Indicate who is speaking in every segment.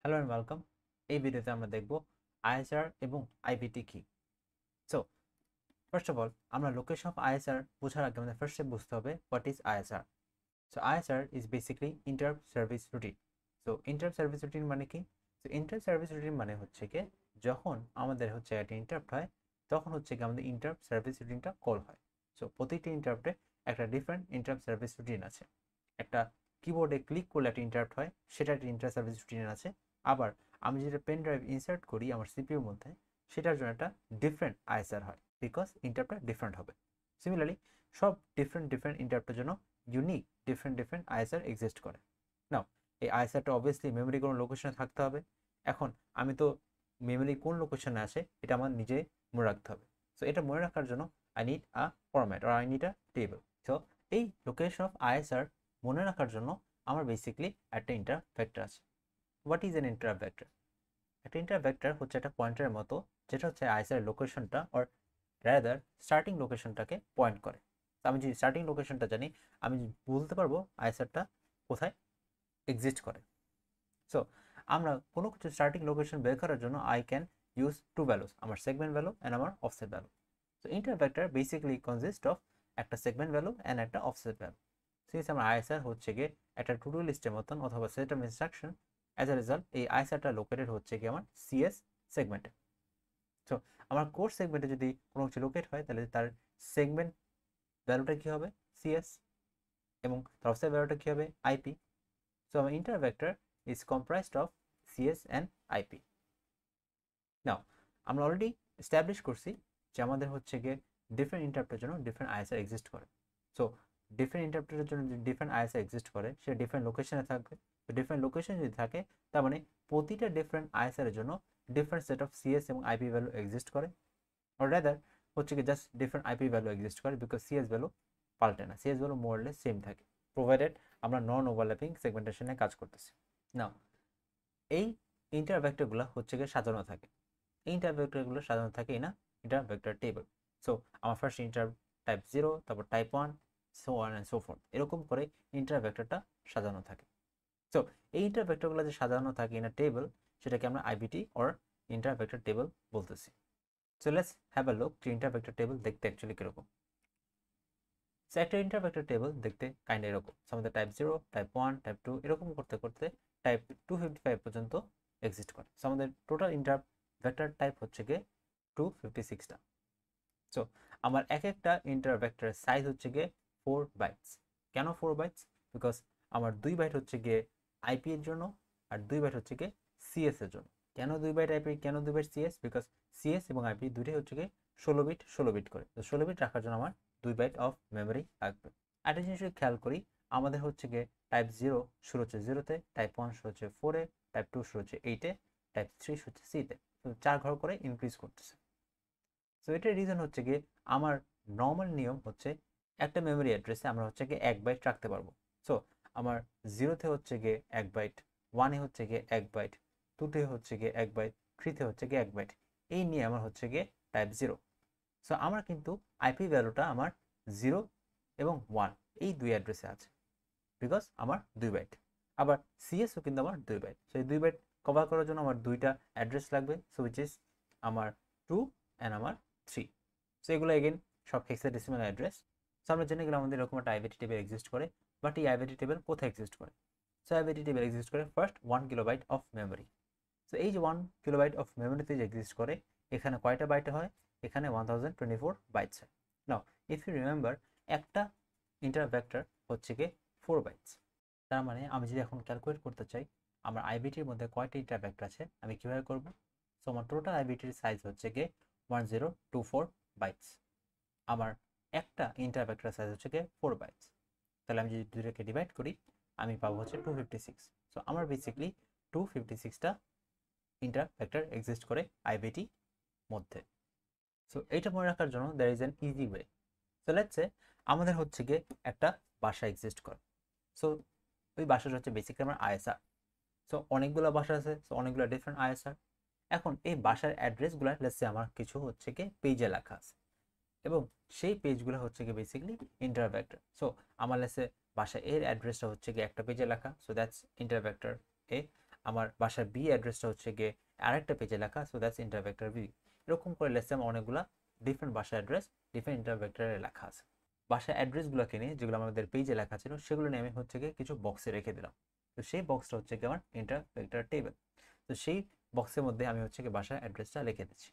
Speaker 1: Hello and welcome. এই ভিডিওতে আমরা দেখব আইএসআর এবং আইবিটি কি। সো ফার্স্ট অফ অল আমরা লোকেশন অফ আইএসআর বোঝার আগে আমাদের ফার্স্টে বুঝতে হবে what is ISR. So ISR is basically interrupt service routine. So interrupt service routine মানে কি? সো ইন্টারাপ্ট সার্ভিস রুটিন মানে হচ্ছে কি যখন আমাদের হচ্ছে একটা ইন্টারাপ্ট হয় তখন হচ্ছে কি আমাদের ইন্টারাপ্ট সার্ভিস রুটিনটা কল হয়। সো প্রতিটি ইন্টারাপ্টে একটা ডিফারেন্ট ইন্টারাপ্ট সার্ভিস রুটিন আছে। একটা কিবোর্ডে ক্লিক করলে একটা ইন্টারাপ্ট হয়, সেটা একটা ইন্টারাপ্ট সার্ভিস রুটিন আছে। আবার আমি যেটা পেন ড্রাইভ ইনসার্ট করি আমার সিপিইউর মধ্যে, সেটার জন্য একটা ডিফারেন্ট আইএসআর হয়, বিকজ ইন্টারাপ্টটা ডিফারেন্ট হবে। সিমিলারলি সব ডিফারেন্ট ডিফারেন্ট ইন্টারাপ্টের জন্য unique different different ISR exist করে। নাও এই আইএসআরটা অবভিয়াসলি মেমোরি কোনো লোকেশনে থাকতে হবে। এখন আমি তো মেমোরি কোন লোকেশনে আসে এটা আমার নিজে মনে রাখতে হবে। সো এটা মনে রাখার জন্য I need a format or I need a table. So এই লোকেশন অফ আইএসআর মনে রাখার জন্য আমার বেসিক্যালি একটা ইন্টারাপ্ট ভেক্টর আছে। What is an interrupt vector? একটা ইন্টারাপ্ট ভেক্টর হচ্ছে একটা পয়েন্টারের মতো, যেটা হচ্ছে আইএসআর লোকেশনটা অর রাদার স্টার্টিং লোকেশনটাকে পয়েন্ট করে। তো আমি যদি স্টার্টিং লোকেশনটা জানি, আমি বলতে পারবো আইএসআরটা কোথায় এক্সিস্ট করে। সো আমরা কোনো কিছু স্টার্টিং লোকেশন বের করার জন্য I can use to values, আমার সেগমেন্ট ভ্যালু অ্যান্ড আমার offset value. So interrupt vector basically consist of একটা সেগমেন্ট ভ্যালু অ্যান্ড একটা অফসেট ভ্যালু। সিন্স আমার আইএসআর হচ্ছে গিয়ে একটা টু ডু লিস্টের মতন অথবা set of instruction, as a result এই আইএসআরটা লোকেটেড হচ্ছে কি আমার সিএস সেগমেন্টে। সো আমার কোর সেগমেন্টে যদি কোনো কিছু লোকেট হয় তাহলে তার সেগমেন্ট ভ্যালুটা কী হবে? সিএস, এবং তার অফসেট ভ্যালুটা কী হবে? আইপি। সো আমার inter vector is comprised of CS and IP. Now আমরা অলরেডি এস্টাবলিশ করছি যে আমাদের হচ্ছে গিয়ে ডিফারেন্ট ইন্টারাপ্টের জন্য ডিফারেন্ট আইএসআর এক্সিস্ট করে। সো ডিফারেন্ট ইন্টারাপ্টের জন্য যদি ডিফারেন্ট আইএসআর এক্সিস্ট করে, সে ডিফারেন্ট লোকেশনে থাকবে। তো ডিফারেন্ট লোকেশন যদি থাকে, তার মানে প্রতিটা ডিফারেন্ট আইএসআর এর জন্য ডিফারেন্ট সেট অফ সিএস এবং আইপি ভ্যালু এক্সিস্ট করে। অর রাদার হচ্ছে কি just different IP value exist করে, বিকজ সিএস ভ্যালু পাল্টে না, সিএস ভ্যালু মোরলেস সেম থাকে, প্রোভাইডেড আমরা নন ওভারল্যাপিং সেগমেন্টেশনে কাজ করতেছি। নাও এই ইন্টার ভেক্টরগুলো হচ্ছে গিয়ে সাজানো থাকে। এই ইন্টার ভেক্টরগুলো সাজানো থাকে না ইন্টার ভেক্টর টেবল। সো আমার ফার্স্ট ইন্টার টাইপ 0, তারপর type 1, so on and so fourth, এরকম করে ইন্টার ভেক্টরটা সাজানো থাকে। সো এই ইন্টার ভেক্টরগুলো যে সাজানো থাকে ইন আ টেবল, সেটাকে আমরা IBT or inter vector table বলতেছি। So let's have a look যে ইন্টার ভেক্টর টেবল দেখতে অ্যাকচুয়ালি কিরকম। সো একটা ইন্টার ভেক্টর টেবল দেখতে কাইন্ড এরকম, আমাদের টাইপ 0, টাইপ 1, টাইপ 2 এরকম করতে করতে টাইপ 255 পর্যন্ত এক্সিস্ট করে। সো আমাদের টোটাল ইন্টার ভেক্টর টাইপ হচ্ছে গিয়ে 256টা। সো আমার এক একটা ইন্টার ভেক্টরের সাইজ হচ্ছে গিয়ে 4 বাইটস। কেন 4 বাইটস? বিকজ আমার 2 বাইট হচ্ছে গিয়ে আইপি এর জন্য আর 2 বাইট হচ্ছে গিয়ে সিএস এর জন্য। কেন 2 বাইট আইপি, কেন 2 বাইট সিএস? বিকজ সিএস এবং আইপি দুটোই হচ্ছে গিয়ে 16 বিট 16 বিট করে। তো 16 বিট রাখার জন্য আমার 2 বাইট অফ মেমোরি লাগবে। একটা জিনিস খেয়াল করি, আমাদের হচ্ছে গিয়ে টাইপ 0 শুরু হচ্ছে 0-তে, টাইপ 1 শুরু হচ্ছে 4-এ, টাইপ 2 শুরু হচ্ছে 8-এ, টাইপ 3 শুরু হচ্ছে C-তে। তো 4 ঘর করে ইনক্রিজ করতেছে। সো এটার রিজন হচ্ছে গিয়ে আমার নর্মাল নিয়ম হচ্ছে একটা মেমোরি অ্যাড্রেসে আমরা হচ্ছে গিয়ে 1 বাইট রাখতে পারবো। সো আমার 0-তে হচ্ছে গিয়ে 1 বাইট, 1-এ হচ্ছে গিয়ে 1 বাইট, 2-তে হচ্ছে গিয়ে 1 বাইট, 3-তে হচ্ছে গিয়ে 1 বাইট। এই নিয়ে আমার হচ্ছে গিয়ে টাইপ 0। সো আমার কিন্তু আইপি ভ্যালুটা আমার 0 এবং 1 এই দুই অ্যাড্রেসে আছে, বিকজ আমার 2 বাইট। আবার সিএসও কিন্তু আমার 2 বাইট। সো এই 2 বাইট কভার করার জন্য আমার দুইটা অ্যাড্রেস লাগবে, সো উইচ ইজ আমার 2 অ্যান্ড আমার 3। সো এগুলো এগেন সব হেক্সাডেসিমাল অ্যাড্রেস। সো আমরা জেনে গেলাম আমাদের এরকম একটা আইবিটি টেবিল এক্সিস্ট করে। বাট এই আইবিটি টেবিল কোথায় এক্সিস্ট করে? সো আইবিটি টেবিল এক্সিস্ট করে first 1 kilobyte of memory. So এই যে 1 কিলোবাইট অফ মেমোরিতে যে এক্সিস্ট করে, এখানে কয়টা বাইটে হয়? এখানে 1024 বাইটস হয়। নাও ইফ ইউ রিমেম্বার, একটা ইন্টার ভেক্টর হচ্ছে গিয়ে 4 বাইটস। তার মানে আমি যদি এখন ক্যালকুলেট করতে চাই আমার আইবিটির মধ্যে কয়টা ইন্টার ভেক্টর আছে, আমি কীভাবে করব? সো আমার টোটাল আইবিটির সাইজ হচ্ছে গিয়ে 1024 বাইটস। আমার একটা ইন্টার ভেক্টর সাইজ হচ্ছে গিয়ে 4 বাইটস। তাহলে আমি যদি দুটোকে ডিভাইড করি, আমি পাবো হচ্ছে 256। সো আমার বেসিক্যালি 256টা ইন্টার ভেক্টর এক্সিস্ট করে আইবিটি মধ্যে। সো এইটা মনে রাখার জন্য there is an easy way. So let's say আমাদের হচ্ছে গিয়ে একটা বাসা এক্সিস্ট করে। সো ওই বাসাটা হচ্ছে বেসিক্যালি আমার আইএসআর। সো অনেকগুলো বাসা আছে, সো অনেকগুলো ডিফারেন্ট আইএসআর। এখন এই বাসার অ্যাড্রেসগুলো লেটস সে আমার কিছু হচ্ছে গিয়ে পেজে লেখা আছে, এবং সেই পেজগুলো হচ্ছে গিয়ে বেসিক্যালি ইন্টার ভেক্টর। সো আমার লেটস সে বাসা এর অ্যাড্রেসটা হচ্ছে গিয়ে একটা পেজে লেখা, সো দ্যাটস ইন্টার ভেক্টর এ। আমার বাসার বি অ্যাড্রেসটা হচ্ছে গিয়ে আরেকটা পেজে লেখা, সো দ্যাটস ইন্টারভেক্টর বি। এরকম করে লেটস সে আমার অনেকগুলা ডিফারেন্ট বাসা অ্যাড্রেস ডিফারেন্ট ইন্টারভেক্টরে লেখা আছে। বাসা অ্যাড্রেসগুলোকে নিয়ে যেগুলো আমাদের পেজে লেখা ছিল সেগুলো নিয়ে আমি হচ্ছে গিয়ে কিছু বক্সে রেখে দিলাম। তো সেই বক্সটা হচ্ছে কি আমার ইন্টারভেক্টর টেবিল। তো সেই বক্সের মধ্যে আমি হচ্ছে কি বাসার অ্যাড্রেসটা লিখে দিচ্ছি।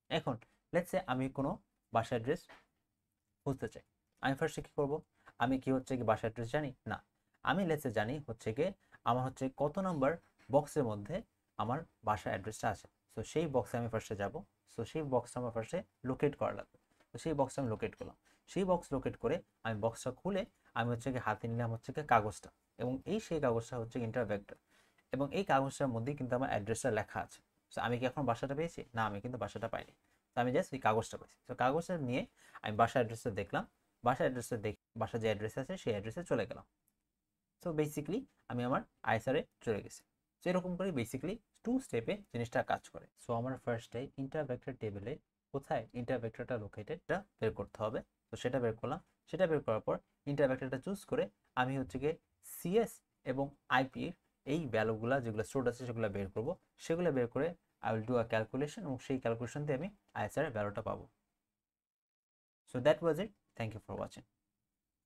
Speaker 1: এখন লেটস সে আমি কোনো বাসা অ্যাড্রেস বুঝতে চাই, আমি ফার্স্টে কী করবো, আমি কি হচ্ছে কি বাসা অ্যাড্রেস জানি না, আমি লেটস সে জানি হচ্ছে কি আমার হচ্ছে কত নাম্বার বক্সের মধ্যে আমার বাসা অ্যাড্রেসটা আছে। সো সেই বক্সে আমি ফার্স্টে যাব। সো সেই বক্সটা আমার ফার্স্টে লোকেট করা লাগবে। তো সেই বক্সটা আমি লোকেট করলাম। সেই বক্স লোকেট করে আমি বক্সটা খুলে আমি হচ্ছে কি হাতে নিলাম হচ্ছে কি কাগজটা, এবং সেই কাগজটা হচ্ছে ইন্টারভেক্টর, এবং এই কাগজটার মধ্যেই কিন্তু আমার অ্যাড্রেসটা লেখা আছে। সো আমি কি এখন বাসাটা পেয়েছি? না, আমি কিন্তু বাসাটা পাইনি। তো আমি জাস্ট ওই কাগজটা পেয়েছি। তো কাগজটা নিয়ে আমি বাসা অ্যাড্রেসটা দেখলাম, বাসা অ্যাড্রেসটা দেখে বাসা যে অ্যাড্রেস আছে সেই অ্যাড্রেসে চলে গেলাম। সো বেসিক্যালি আমি আমার আইসারে চলে গেছি। সো এরকম করে বেসিক্যালি 2 স্টেপে জিনিসটা কাজ করে। সো আমার ফার্স্টে ইন্টারভেক্টর টেবিলে কোথায় ইন্টারভেক্টরটা লোকেটেডটা বের করতে হবে। তো সেটা বের করলাম। সেটা বের করার পর ইন্টারভেক্টরটা চুজ করে আমি হচ্ছে গিয়ে সিএস এবং আইপি এই ভ্যালুগুলো যেগুলো স্টোর আছে সেগুলো বের করব। সেগুলো বের করে I will do a calculation, এবং সেই ক্যালকুলেশন দিয়ে আমি আইএসআর ভ্যালুটা পাবো। So that was it. Thank you for watching.